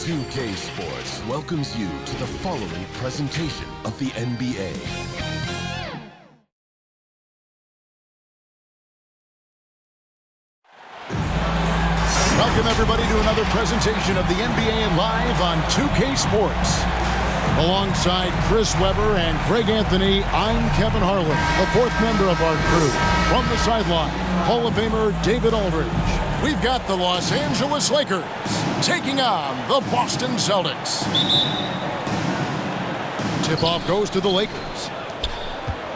2K Sports welcomes you to the following presentation of the NBA. Welcome everybody to another presentation of the NBA live on 2K Sports. Alongside Chris Webber and Craig Anthony, I'm Kevin Harlan, the fourth member of our crew. From the sideline, Hall of Famer David Aldridge. We've got the Los Angeles Lakers taking on the Boston Celtics. Tip-off goes to the Lakers.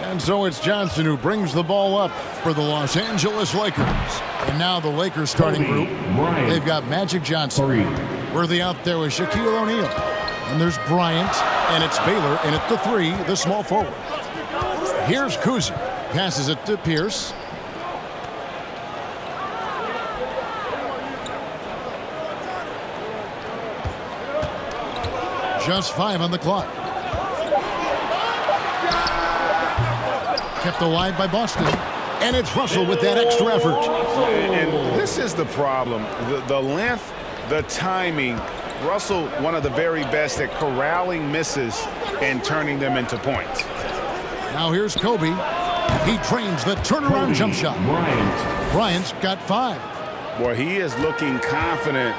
And so it's Johnson who brings the ball up for the Los Angeles Lakers. And now the Lakers starting group, they've got Magic Johnson. Worthy out there with Shaquille O'Neal. And there's Bryant, and it's Baylor in at the three, the small forward. Here's Kuzi, passes it to Pierce. Just 5 on the clock. Kept alive by Boston. And it's Russell with that extra effort. And this is the problem. The length, the timing. Russell, one of the very best at corralling misses and turning them into points. Now here's Kobe. He trains the turnaround jump shot. Bryant's got 5. Boy, he is looking confident.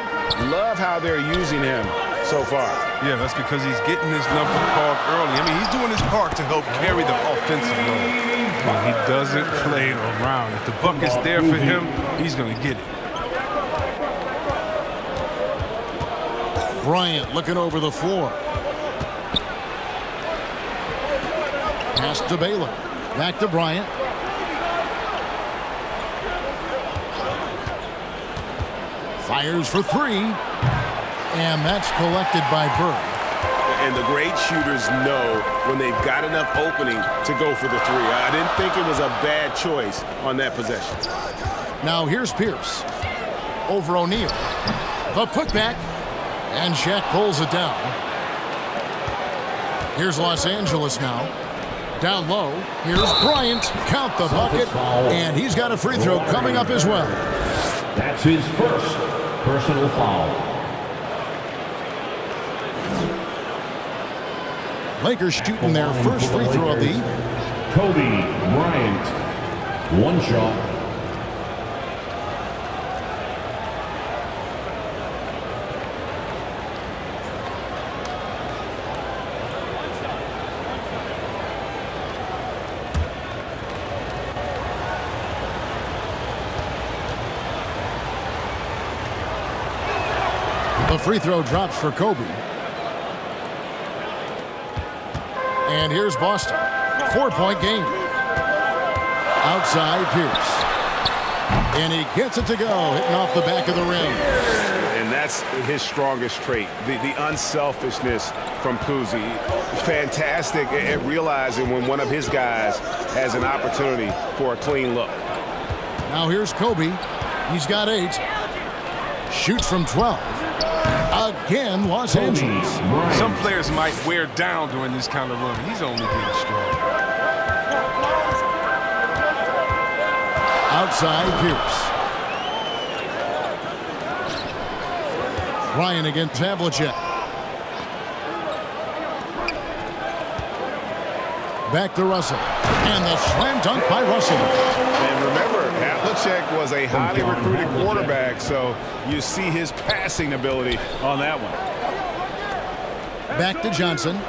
Love how they're using him so far. Yeah, that's because he's getting his number called early. I mean, he's doing his part to help carry the offensive load. But he doesn't play around. If the bucket's there for him, he's going to get it. Bryant looking over the floor. Pass to Baylor. Back to Bryant. Fires for 3. And that's collected by Bird. And the great shooters know when they've got enough opening to go for the 3. I didn't think it was a bad choice on that possession. Now here's Pierce. Over O'Neal. The putback. And Shaq pulls it down. Here's Los Angeles now. Down low. Here's Bryant. Count the bucket. And he's got a free throw coming up as well. That's his first personal foul. Lakers shooting their first free throw of the evening. Kobe Bryant, 1 shot. The free throw drops for Kobe. And here's Boston. 4-point game. Outside Pierce. And he gets it to go, hitting off the back of the rim. And that's his strongest trait, the unselfishness from Kuzi. Fantastic at realizing when one of his guys has an opportunity for a clean look. Now here's Kobe. He's got 8. Shoots from 12. Again, Los Angeles. Some players might wear down during this kind of run. He's only getting strong. Outside Pierce. Ryan against Havlicek. Back to Russell. And the slam dunk by Russell. And remember, Havlicek was a highly recruited quarterback, so you see his passing ability on that one. Back to Johnson.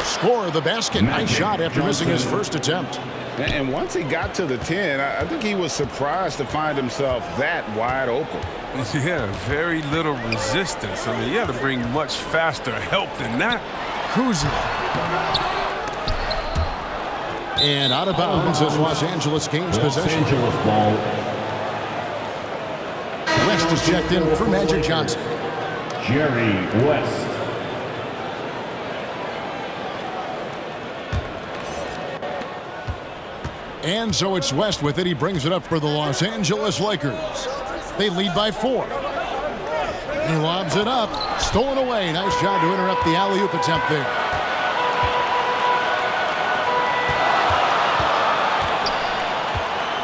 Score the basket. Nice shot after missing his first attempt. And once he got to the 10, I think he was surprised to find himself that wide open. Yeah, very little resistance. I mean, you had to bring much faster help than that. Kuzi. And out of bounds as Los Angeles gains possession. Los Angeles ball. West is checked in for Magic Johnson. Jerry West. And so it's West with it. He brings it up for the Los Angeles Lakers. They lead by 4. He lobs it up. Stolen away. Nice job to interrupt the alley-oop attempt there.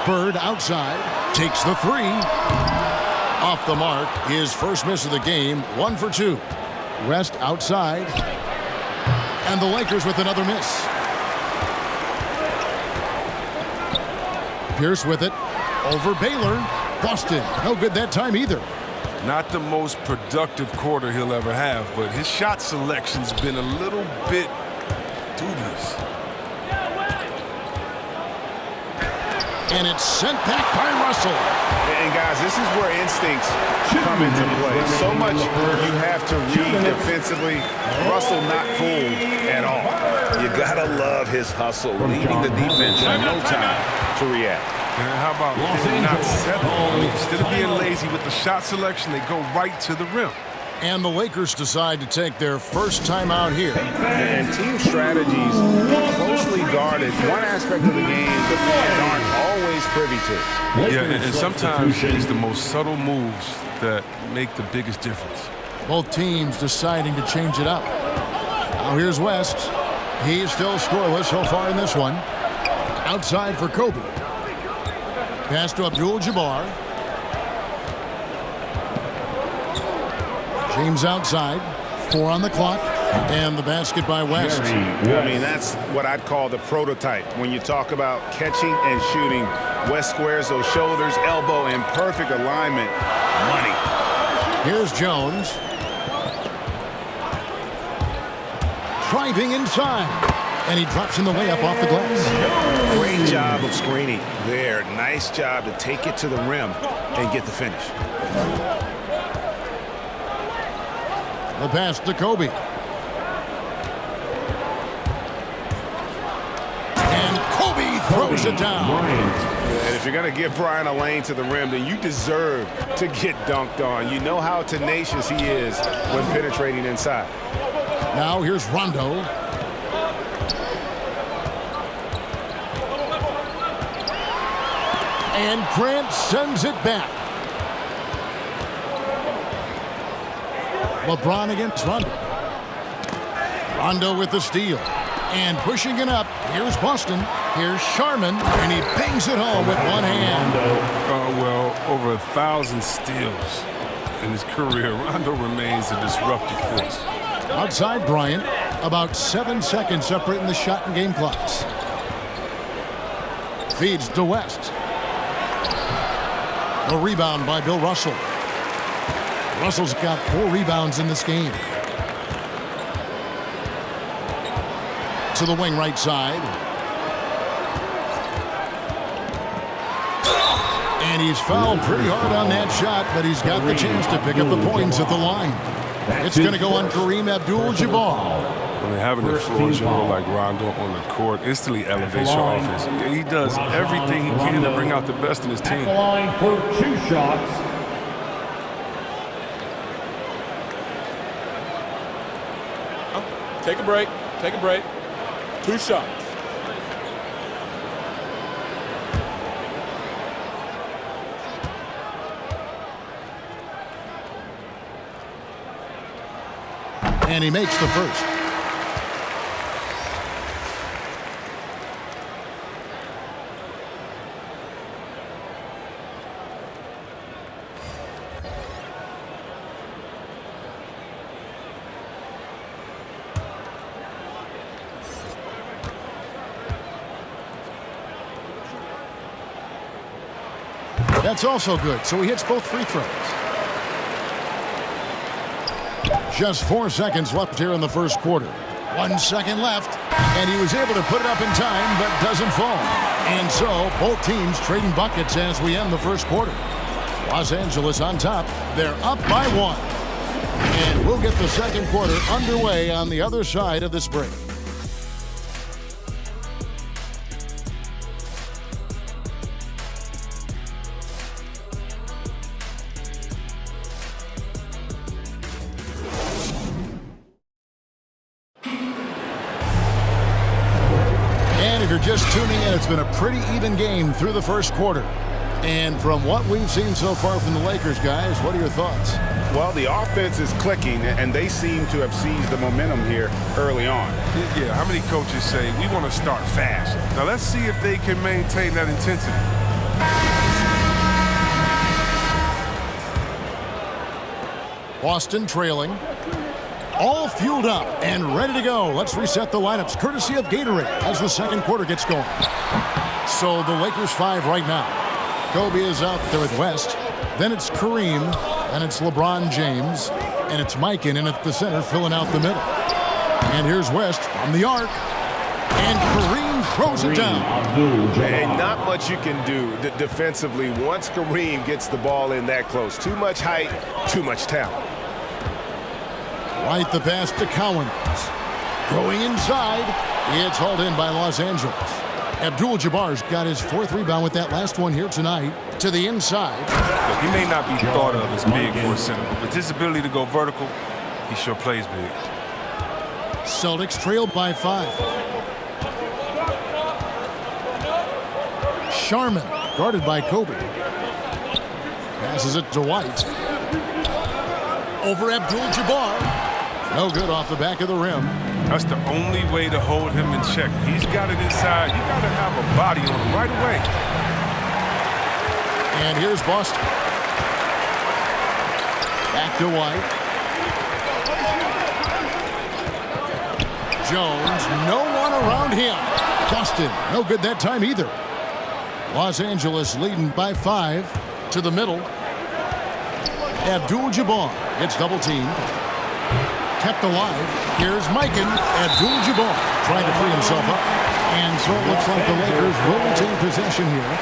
Bird outside. Takes the 3. Off the mark, his first miss of the game, 1 for 2. West outside. And the Lakers with another miss. Pierce with it. Over Baylor. Boston. No good that time either. Not the most productive quarter he'll ever have, but his shot selection's been a little bit dubious. And it's sent back by Russell. And guys, this is where instincts come into play. So much you have to read defensively. Russell not fooled at all. You gotta love his hustle, leaving the defense no time to react. And how about not settling? Instead of being lazy with the shot selection, they go right to the rim. And the Lakers decide to take their first timeout here. And team strategies closely guarded. One aspect of the game the fans aren't always privy to. Yeah, and sometimes it's the most subtle moves that make the biggest difference. Both teams deciding to change it up. Now here's West. He's still scoreless so far in this one. Outside for Kobe. Pass to Abdul-Jabbar. James outside. 4 on the clock. And the basket by West. I mean, that's what I'd call the prototype. When you talk about catching and shooting, West squares those shoulders, elbow in perfect alignment. Money. Here's Jones. Driving inside. And he drops in the way up off the glass. Great job of screening there. Nice job to take it to the rim and get the finish. The pass to Kobe. And Kobe throws it down. And if you're going to give Bryant a lane to the rim, then you deserve to get dunked on. You know how tenacious he is when penetrating inside. Now here's Rondo. And Grant sends it back. LeBron against Rondo. Rondo with the steal. And pushing it up. Here's Boston. Here's Sharman. And he bangs it home with one hand. Well, over 1,000 steals in his career. Rondo remains a disruptive force. Outside Bryant. About 7 seconds separating the shot and game clocks. Feeds to West. A rebound by Bill Russell. Russell's got 4 rebounds in this game. To the wing right side. And he's fouled pretty hard on that shot, but he's got the chance to pick up the points at the line. It's going to go on Kareem Abdul-Jabbar. I mean, having a floor general like Rondo on the court instantly elevates your offense. He does everything he can to bring out the best in his team. Line for 2 shots. Take a break. Take a break. 2 shots. And he makes the first. That's also good, so he hits both free throws. Just 4 seconds left here in the first quarter. 1 second left, and he was able to put it up in time, but doesn't fall. And so, both teams trading buckets as we end the first quarter. Los Angeles on top. They're up by 1. And we'll get the second quarter underway on the other side of this break. If you're just tuning in, it's been a pretty even game through the first quarter. And from what we've seen so far from the Lakers, guys, what are your thoughts? Well, the offense is clicking, and they seem to have seized the momentum here early on. Yeah, how many coaches say, we want to start fast? Now, let's see if they can maintain that intensity. Boston trailing. All fueled up and ready to go. Let's reset the lineups courtesy of Gatorade as the second quarter gets going. So the Lakers 5 right now. Kobe is out there with West. Then it's Kareem. And it's LeBron James. And it's Mike in at the center filling out the middle. And here's West from the arc. And Kareem throws it down. And not much you can do defensively once Kareem gets the ball in that close. Too much height, too much talent. Right the pass to Cowens. Going inside. It's hauled in by Los Angeles. Abdul-Jabbar's got his 4th rebound with that last one here tonight. To the inside. Look, he may not be thought of as big for a center, but with his ability to go vertical, he sure plays big. Celtics trailed by 5. Sharman, guarded by Kobe. Passes it to White. Over Abdul-Jabbar. No good off the back of the rim. That's the only way to hold him in check. He's got it inside. You got to have a body on him right away. And here's Boston. Back to White. Jones, no one around him. Boston, no good that time either. Los Angeles leading by 5 to the middle. Abdul-Jabbar gets double teamed. Kept alive. Here's Mikan. Abdul-Jabbar trying to free himself up. And so it looks like the Lakers will retain possession here.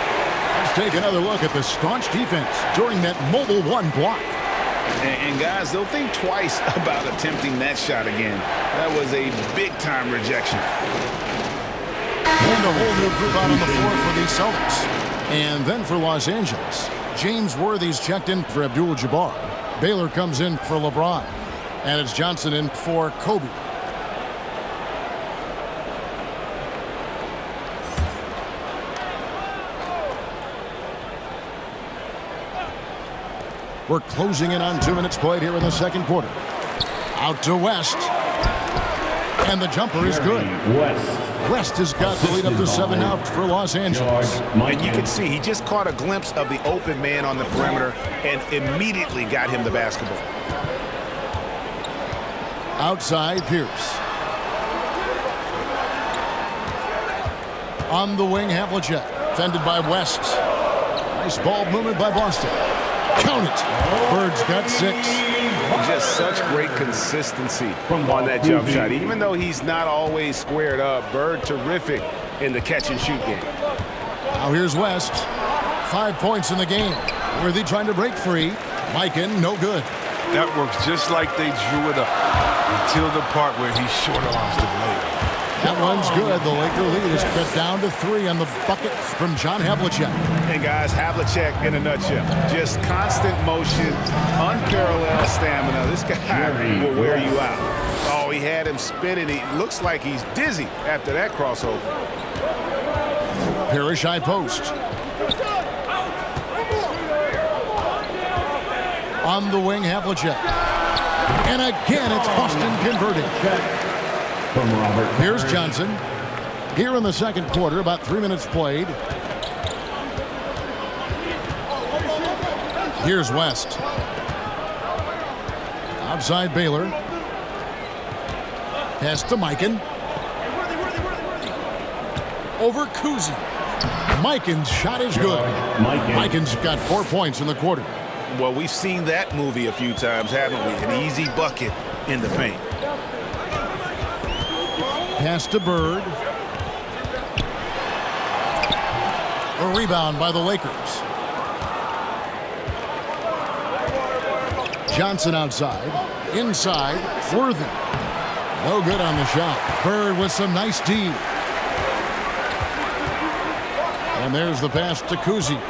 Let's take another look at the staunch defense during that mobile 1 block. And guys, they'll think twice about attempting that shot again. That was a big-time rejection. And a whole new group out on the floor for the Celtics. And then for Los Angeles, James Worthy's checked in for Abdul-Jabbar. Baylor comes in for LeBron. And it's Johnson in for Kobe. We're closing in on 2 minutes played here in the second quarter. Out to West. And the jumper is good. West has got the lead up to 7 now for Los Angeles. And you can see he just caught a glimpse of the open man on the perimeter and immediately got him the basketball. Outside, Pierce. On the wing, Havlicek. Fended by West. Nice ball movement by Boston. Count it. Bird's got 6. Just such great consistency on that jump shot. Even though he's not always squared up, Bird terrific in the catch-and-shoot game. Now here's West. 5 points in the game. Worthy trying to break free. Mikan, no good. That works just like they drew it up until the part where he short arms the layup. That one's good. The Laker lead is cut down to 3 on the bucket from John Havlicek. And guys, Havlicek in a nutshell. Just constant motion, unparalleled stamina. This guy will wear you out. Oh, he had him spinning. He looks like he's dizzy after that crossover. Parrish high post. On the wing, Havlicek. And again, it's Boston converting. Here's Johnson. Here in the second quarter, about 3 minutes played. Here's West. Outside Baylor. Pass to Mikan. Over Kuzi. Mikan's shot is good. Mikan's got 4 points in the quarter. Well, we've seen that movie a few times, haven't we? An easy bucket in the paint. Pass to Bird. A rebound by the Lakers. Johnson outside. Inside. Worthy. No good on the shot. Bird with some nice D. And there's the pass to Kuzi.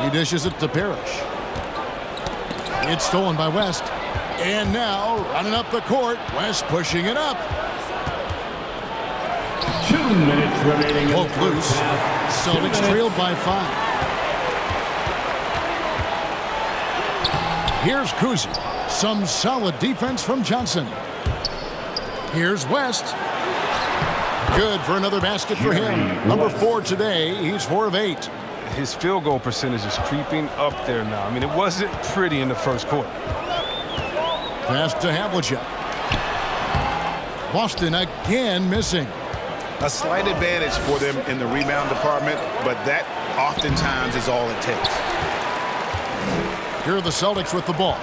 He dishes it to Parrish. It's stolen by West. And now, running up the court, West pushing it up. 2 minutes remaining. Poke loose. Celtics trailed by 5. Here's Kuzi. Some solid defense from Johnson. Here's West. Good for another basket for him. Number 4 today. He's 4 of 8. his field goal percentage is creeping up there now. I mean, it wasn't pretty in the first quarter. Pass to Havlicek. Boston again missing. A slight advantage for them in the rebound department, but that oftentimes is all it takes. Here are the Celtics with the ball.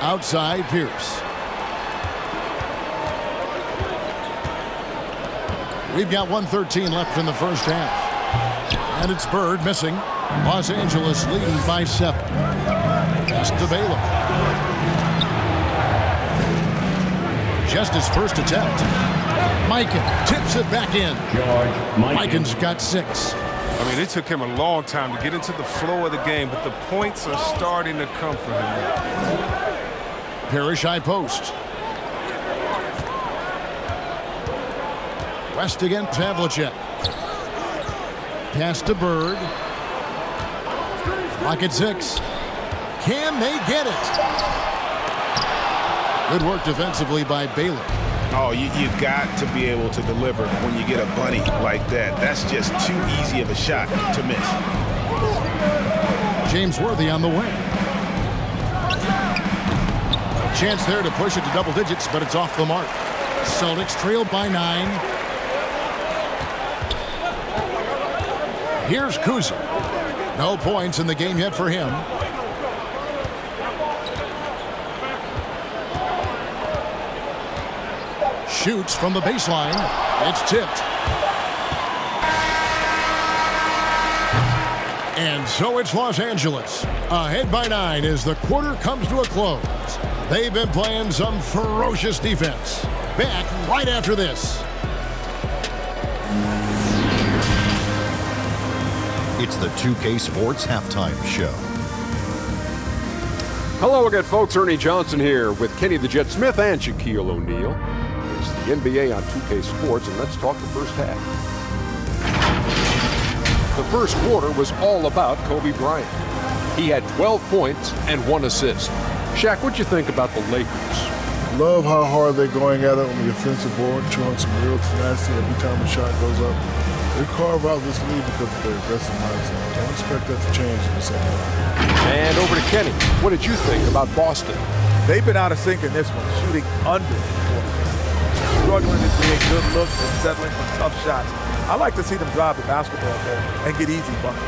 Outside, Pierce. We've got 1:13 left in the first half. And it's Bird missing. Los Angeles leading by 7. Pass to Baylor. Just his first attempt. Mikan tips it back in. Mikan's got 6. I mean, it took him a long time to get into the flow of the game, but the points are starting to come for him now. Parrish high post. West against Havlicek. Pass to Bird. Lock at 6. Can they get it? Good work defensively by Baylor. Oh, you've got to be able to deliver when you get a bunny like that. That's just too easy of a shot to miss. James Worthy on the wing. A chance there to push it to double digits, but it's off the mark. Celtics trail by 9. Here's Kuzi. No points in the game yet for him. Shoots from the baseline. It's tipped. And so it's Los Angeles. Ahead by 9 as the quarter comes to a close. They've been playing some ferocious defense. Back right after this. It's the 2K Sports Halftime Show. Hello again, folks. Ernie Johnson here with Kenny the Jet Smith and Shaquille O'Neal. It's the NBA on 2K Sports, and let's talk the first half. The first quarter was all about Kobe Bryant. He had 12 points and 1 assist. Shaq, what'd you think about the Lakers? Love how hard they're going at it on the offensive board, showing some real tenacity every time a shot goes up. They carve out this lead because of their aggressive mindset. Don't expect that to change in the second half. And over to Kenny. What did you think about Boston? They've been out of sync in this one, shooting under 40%. Struggling to create good looks and settling for tough shots. I like to see them drive the basketball though and get easy buckets.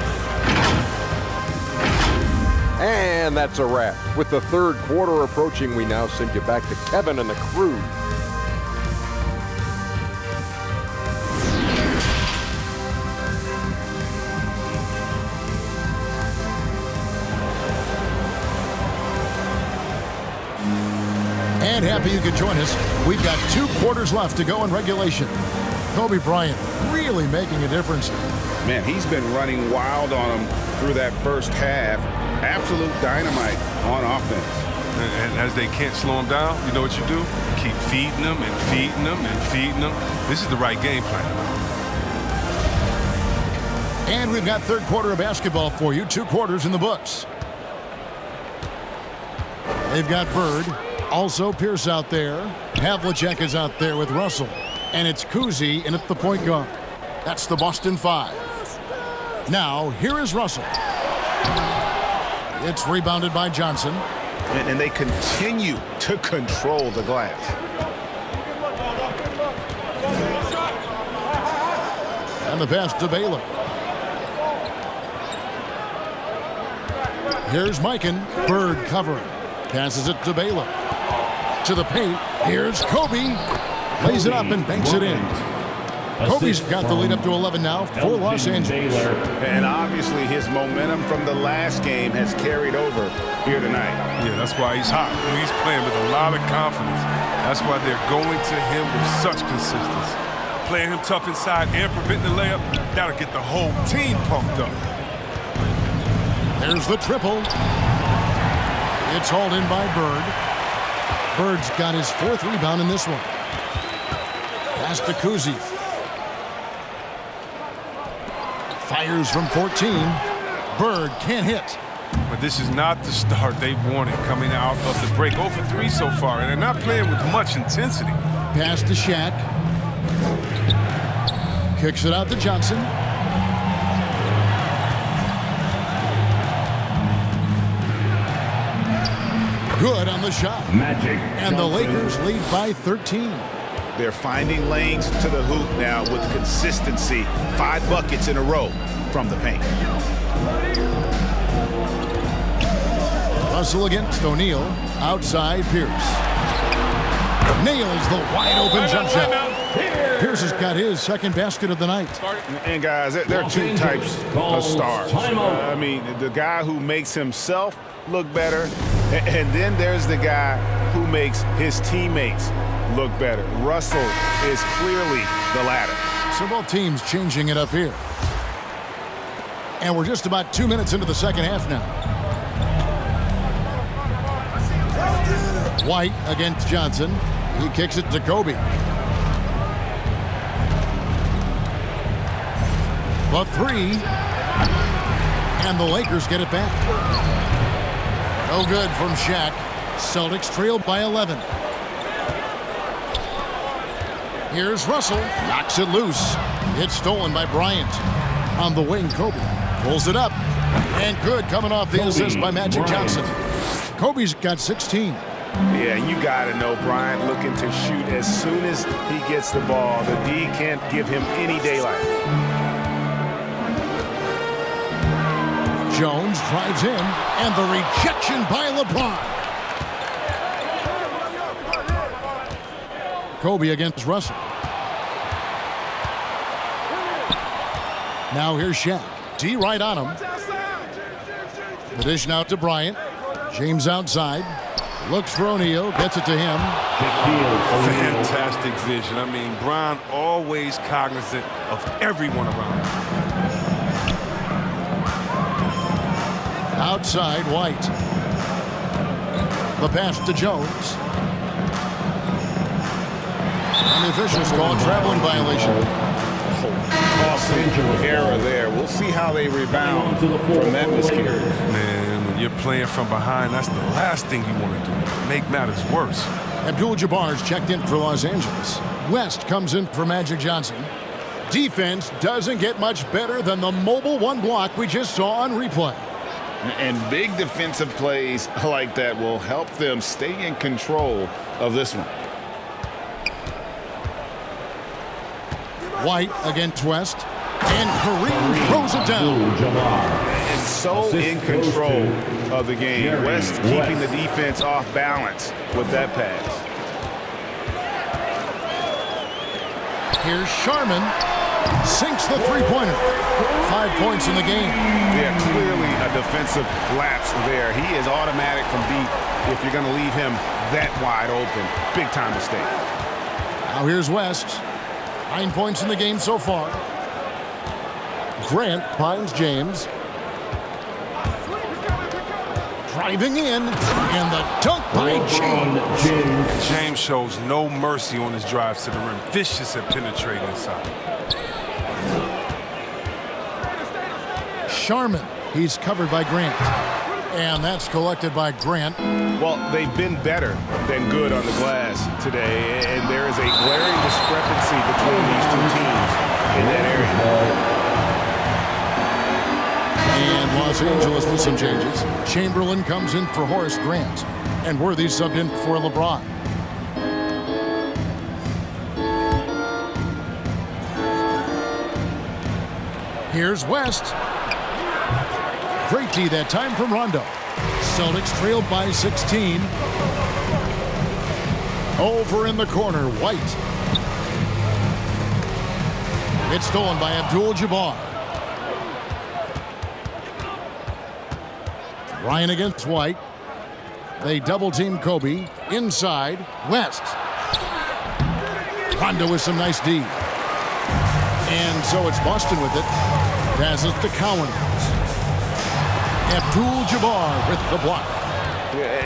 And that's a wrap. With the third quarter approaching, we now send you back to Kevin and the crew. And happy you could join us. We've got 2 quarters left to go in regulation. Kobe Bryant really making a difference. Man, he's been running wild on him through that first half. Absolute dynamite on offense. And as they can't slow him down, you know what you do? Keep feeding them and feeding them and feeding them. This is the right game plan. And we've got third quarter of basketball for you. 2 quarters in the books. They've got Bird. Also Pierce out there. Havlicek is out there with Russell. And it's Kuzi in at the point guard. That's the Boston 5. Now, here is Russell. It's rebounded by Johnson. And they continue to control the glass. And the pass to Baylor. Here's Mikan. Bird covering. Passes it to Baylor. To the paint. Here's Kobe. Lays it up and banks it in. Kobe's got the lead up to 11 now for Los Angeles. And obviously his momentum from the last game has carried over here tonight. Yeah, that's why he's hot. He's playing with a lot of confidence. That's why they're going to him with such consistency. Playing him tough inside and preventing the layup, that'll get the whole team pumped up. There's the triple. It's hauled in by Bird. Bird's got his 4th rebound in this one. Pass to Kuzi. Fires from 14. Bird can't hit. But this is not the start they wanted coming out of the break. 0 for 3 so far, and they're not playing with much intensity. Pass to Shaq. Kicks it out to Johnson. Good on the shot. Magic and the Lakers lead by 13. They're finding lanes to the hoop now with consistency. 5 buckets in a row from the paint. Russell against O'Neal. Outside Pierce. Nails the wide open jump shot. Pierce has got his second basket of the night. And guys, there are 2 types of stars. I mean, the guy who makes himself look better, and then there's the guy who makes his teammates look better. Russell is clearly the latter. So both teams changing it up here. And we're just about 2 minutes into the second half now. White against Johnson. He kicks it to Kobe. The 3. And the Lakers get it back. No good from Shaq. Celtics trailed by 11. Here's Russell. Knocks it loose. It's stolen by Bryant. On the wing, Kobe pulls it up. And good coming off the assist by Magic Johnson. Kobe's got 16. Yeah, you got to know Bryant looking to shoot as soon as he gets the ball. The D can't give him any daylight. Jones drives in, and the rejection by LeBron. Kobe against Russell. Now here's Shaq. D right on him. The dish now to Bryant. James outside. Looks for O'Neal. Gets it to him. Fantastic vision. I mean, Bryant always cognizant of everyone around him. Outside, White. The pass to Jones. And the officials call a traveling violation. Costly error there. We'll see how they rebound from that miscarriage. Man, when you're playing from behind, that's the last thing you want to do. Make matters worse. Abdul-Jabbar's checked in for Los Angeles. West comes in for Magic Johnson. Defense doesn't get much better than the mobile 1 block we just saw on replay. And big defensive plays like that will help them stay in control of this one. White against West. And Kareem throws it down. And so in control of the game. West keeping the defense off balance with that pass. Here's Sharman. Sinks the three-pointer. 5 points in the game. Yeah, clearly a defensive lapse there. He is automatic from deep if you're going to leave him that wide open. Big-time mistake. Now here's West. 9 points in the game so far. Grant finds James. Driving in, and the dunk by James. James shows no mercy on his drives to the rim. Vicious at penetrating inside. Sharman, he's covered by Grant. And that's collected by Grant. Well, they've been better than good on the glass today, and there is a glaring discrepancy between these 2 teams in that area. And Los Angeles with some changes. Chamberlain comes in for Horace Grant, and Worthy subbed in for LeBron. Here's West. Great D that time from Rondo. Celtics trailed by 16. Over in the corner, White. It's stolen by Abdul-Jabbar. Ryan against White. They double-team Kobe. Inside, West. Rondo with some nice D. And so it's Boston with it. Passes to Cowens. Abdul-Jabbar with the block.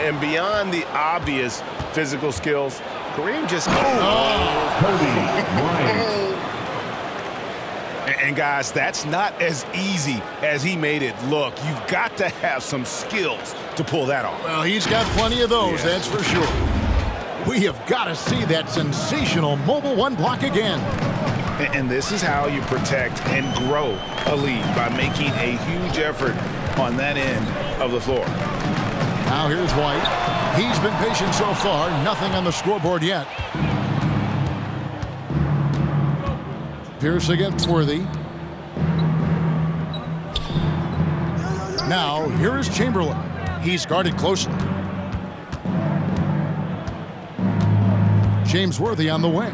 And beyond the obvious physical skills, Kareem just... Kobe Bryant. And guys, that's not as easy as he made it look. You've got to have some skills to pull that off. Well, he's got plenty of those, that's for sure. We have got to see that sensational mobile 1 block again. And this is how you protect and grow a lead, by making a huge effort on that end of the floor. Now here's White. He's been patient so far. Nothing on the scoreboard yet. Pierce against Worthy. Now, here is Chamberlain. He's guarded closely. James Worthy on the wing.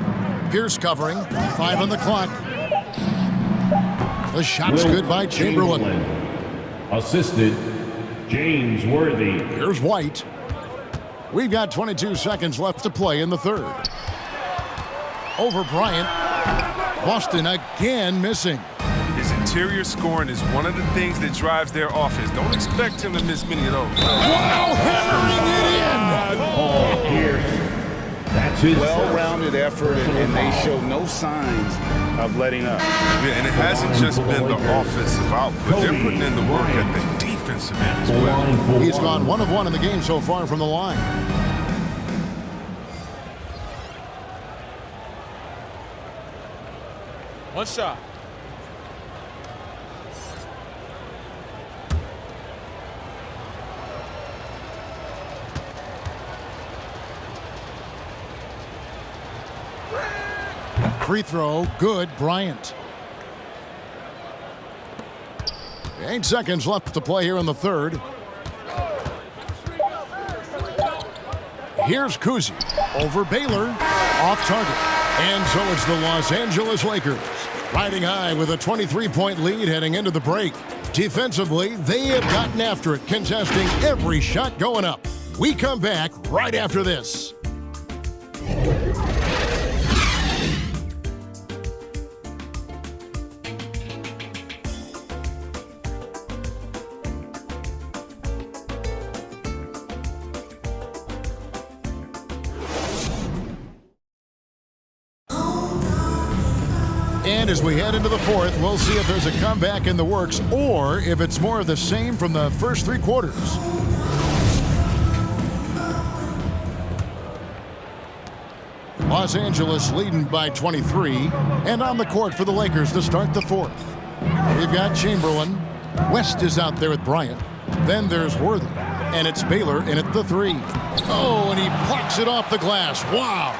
Pierce covering. 5 on the clock. The shot's good by Chamberlain. Assisted, James Worthy. Here's White. We've got 22 seconds left to play in the third. Over Bryant. Boston again missing. His interior scoring is one of the things that drives their offense. Don't expect him to miss many of those. Wow, hammering it in! Paul Pierce. That's his well-rounded effort, and they show no signs of letting up. Yeah, and it hasn't just been the offensive output. They're putting in the work at the defensive end as well. He's gone 1 of 1 in the game so far from the line. One shot. Free throw, good, Bryant. 8 seconds left to play here in the third. Here's Kuzi over Baylor, off target. And so it's the Los Angeles Lakers, riding high with a 23-point lead heading into the break. Defensively, they have gotten after it, contesting every shot going up. We come back right after this. And as we head into the fourth, we'll see if there's a comeback in the works or if it's more of the same from the first 3 quarters. Los Angeles leading by 23, and on the court for the Lakers to start the fourth. We've got Chamberlain. West is out there with Bryant. Then there's Worthy, and it's Baylor in at the 3. Oh, and he plucks it off the glass. Wow.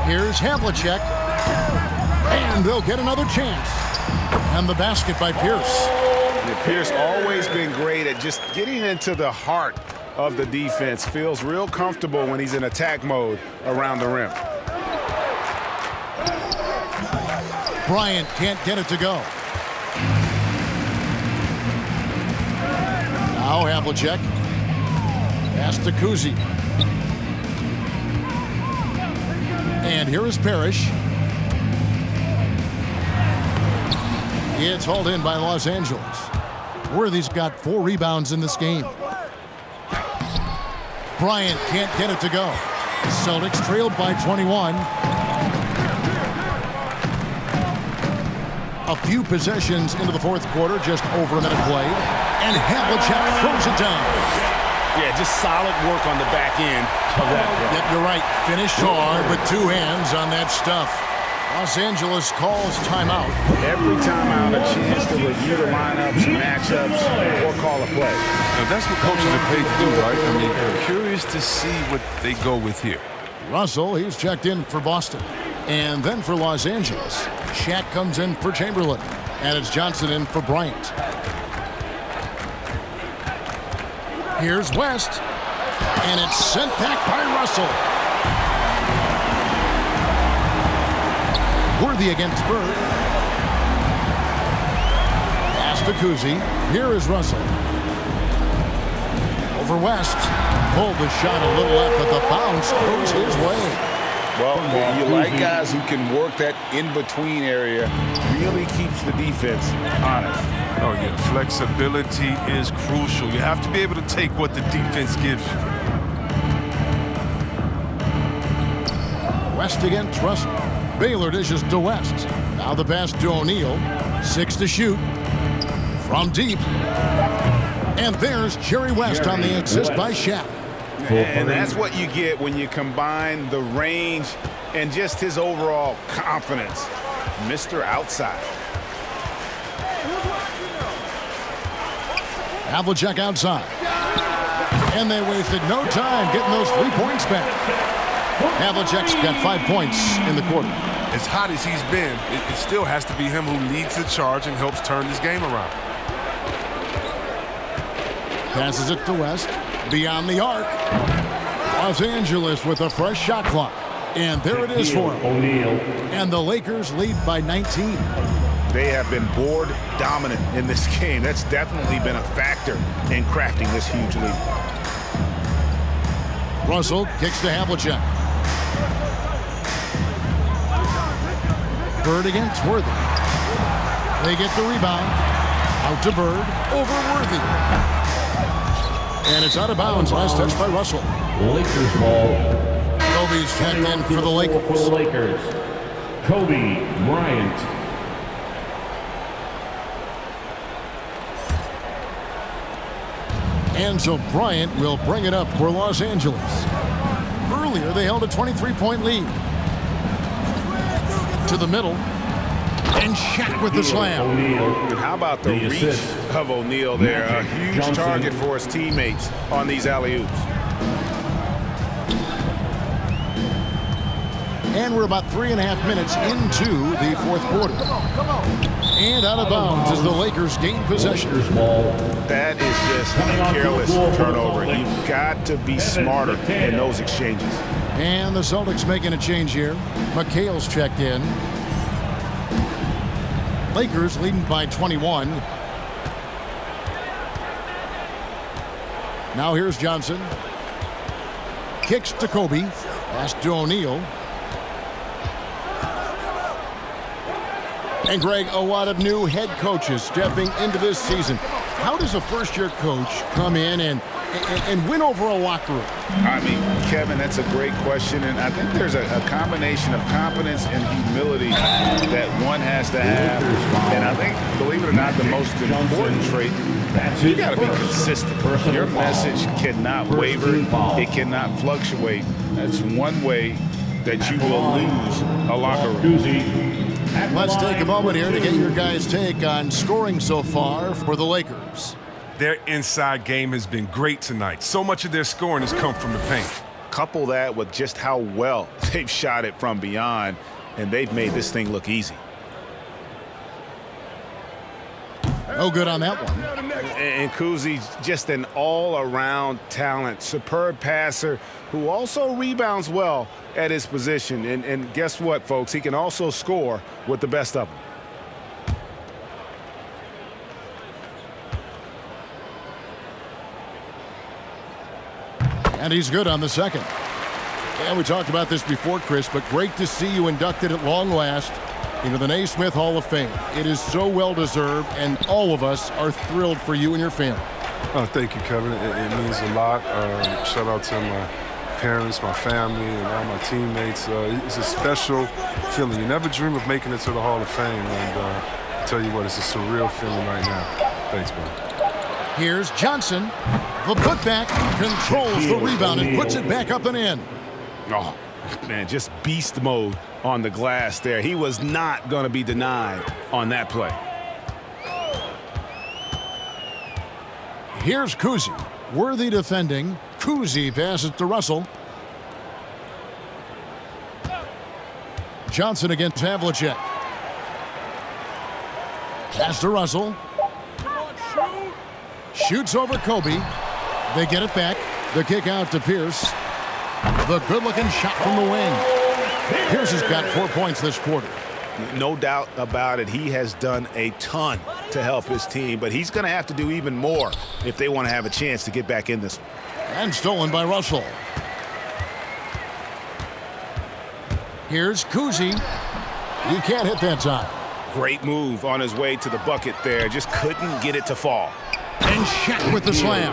Here's Havlicek. And they'll get another chance. And the basket by Pierce. Yeah, Pierce always been great at just getting into the heart of the defense. Feels real comfortable when he's in attack mode around the rim. Bryant can't get it to go. Now Havlicek. Pass to Kuzi. And here is Parrish. It's hauled in by Los Angeles. Worthy's got 4 rebounds in this game. Bryant can't get it to go. Celtics trailed by 21. A few possessions into the fourth quarter, just over a minute played. And Havlicek throws it down. Yeah, just solid work on the back end of that. Yep, you're right. Finished hard, but 2 hands on that stuff. Los Angeles calls timeout. Every timeout, a chance to review the lineups, matchups, or call a play. Now, that's what coaches are paid to do, right? I mean, I'm curious to see what they go with here. Russell, he's checked in for Boston. And then for Los Angeles, Shaq comes in for Chamberlain. And it's Johnson in for Bryant. Here's West. And it's sent back by Russell. Worthy against Bird. Pass to Kuzi. Here is Russell. Over West. Pulled the shot a little left, but the bounce goes his way. Well, you like guys who can work that in-between area. Really keeps the defense honest. Oh, yeah. Flexibility is crucial. You have to be able to take what the defense gives you. West against Russell. Baylor dishes to West. Now the pass to O'Neal. 6 to shoot. From deep. And there's Jerry West on the assist by Shaq. And that's what you get when you combine the range and just his overall confidence. Mr. Outside. Havlicek outside. And they wasted no time getting those 3 points back. Havlicek's got 5 points in the quarter. As hot as he's been, it still has to be him who leads the charge and helps turn this game around. Passes it to West. Beyond the arc. Los Angeles with a fresh shot clock. And there it is for him. And the Lakers lead by 19. They have been board dominant in this game. That's definitely been a factor in crafting this huge lead. Russell kicks to Havlicek. Bird against Worthy. They get the rebound. Out to Bird. Over Worthy. And it's out of bounds. Last touch by Russell. Lakers ball. Kobe's checked in for the Lakers. Kobe Bryant. And so Bryant will bring it up for Los Angeles. Earlier, they held a 23-point lead. To the middle. And Shaq with the slam. And how about the reach of O'Neal there? A huge target for his teammates on these alley-oops. And we're about 3.5 minutes into the fourth quarter. And out of bounds as the Lakers gain possession. That is just a careless turnover. You've got to be smarter in those exchanges. And the Celtics making a change here. McHale's checked in. Lakers leading by 21. Now here's Johnson. Kicks to Kobe. Pass to O'Neal. And Greg, a lot of new head coaches stepping into this season. How does a first-year coach come in and win over a locker room? I mean, Kevin, that's a great question. And I think there's a combination of confidence and humility that one has to have. And I think, believe it or not, the most important trait, you got to be consistent. Your message cannot waver. It cannot fluctuate. That's one way that you will lose a locker room. Let's take a moment here to get your guys' take on scoring so far for the Lakers. Their inside game has been great tonight. So much of their scoring has come from the paint. Couple that with just how well they've shot it from beyond, and they've made this thing look easy. No good on that one. And Kuzi's just an all-around talent, superb passer who also rebounds well at his position. And guess what, folks? He can also score with the best of them. And he's good on the second. Yeah, we talked about this before, Chris, but great to see you inducted at long last into the Naismith Hall of Fame. It is so well-deserved, and all of us are thrilled for you and your family. Oh, thank you, Kevin. It means a lot. Shout out to my parents, my family, and all my teammates. It's a special feeling. You never dream of making it to the Hall of Fame, and I tell you what, it's a surreal feeling right now. Thanks, man. Here's Johnson. The putback controls the rebound and puts it back up and in. Oh, man, just beast mode on the glass there. He was not going to be denied on that play. Here's Kuzi. Worthy defending. Kuzi passes to Russell. Johnson against Havlicek. Pass to Russell. Shoots over Kobe. They get it back. The kick out to Pierce. The good-looking shot from the wing. Pierce has got 4 points this quarter. No doubt about it. He has done a ton to help his team, but he's going to have to do even more if they want to have a chance to get back in this. And stolen by Russell. Here's Kuzi. He can't hit that time. Great move on his way to the bucket there. Just couldn't get it to fall. And Shaq with the slam.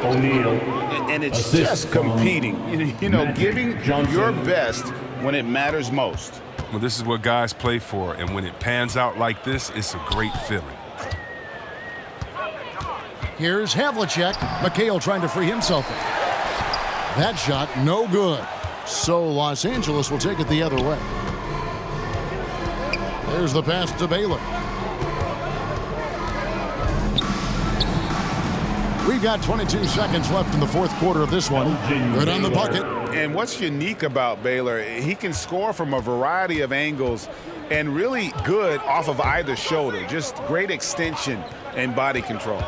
And it's just competing. You know, giving your best when it matters most. Well, this is what guys play for, and when it pans out like this, it's a great feeling. Here's Havlicek. McHale trying to free himself. That shot, no good. So Los Angeles will take it the other way. There's the pass to Baylor. We've got 22 seconds left in the fourth quarter of this one. Good on the bucket. And what's unique about Baylor, he can score from a variety of angles and really good off of either shoulder. Just great extension and body control.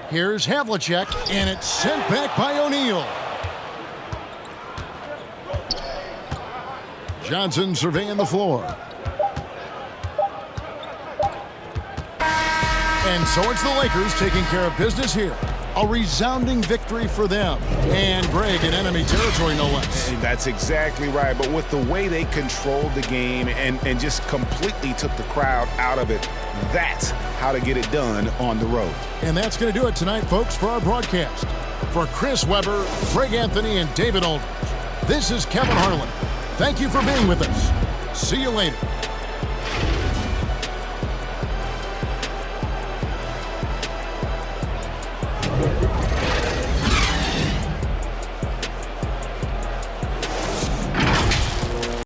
Here's Havlicek, and it's sent back by O'Neal. Johnson surveying the floor. And so it's the Lakers taking care of business here. A resounding victory for them. And Greg in enemy territory, no less. And that's exactly right. But with the way they controlled the game and just completely took the crowd out of it, that's how to get it done on the road. And that's going to do it tonight, folks, for our broadcast. For Chris Webber, Greg Anthony, and David Aldridge, this is Kevin Harlan. Thank you for being with us. See you later.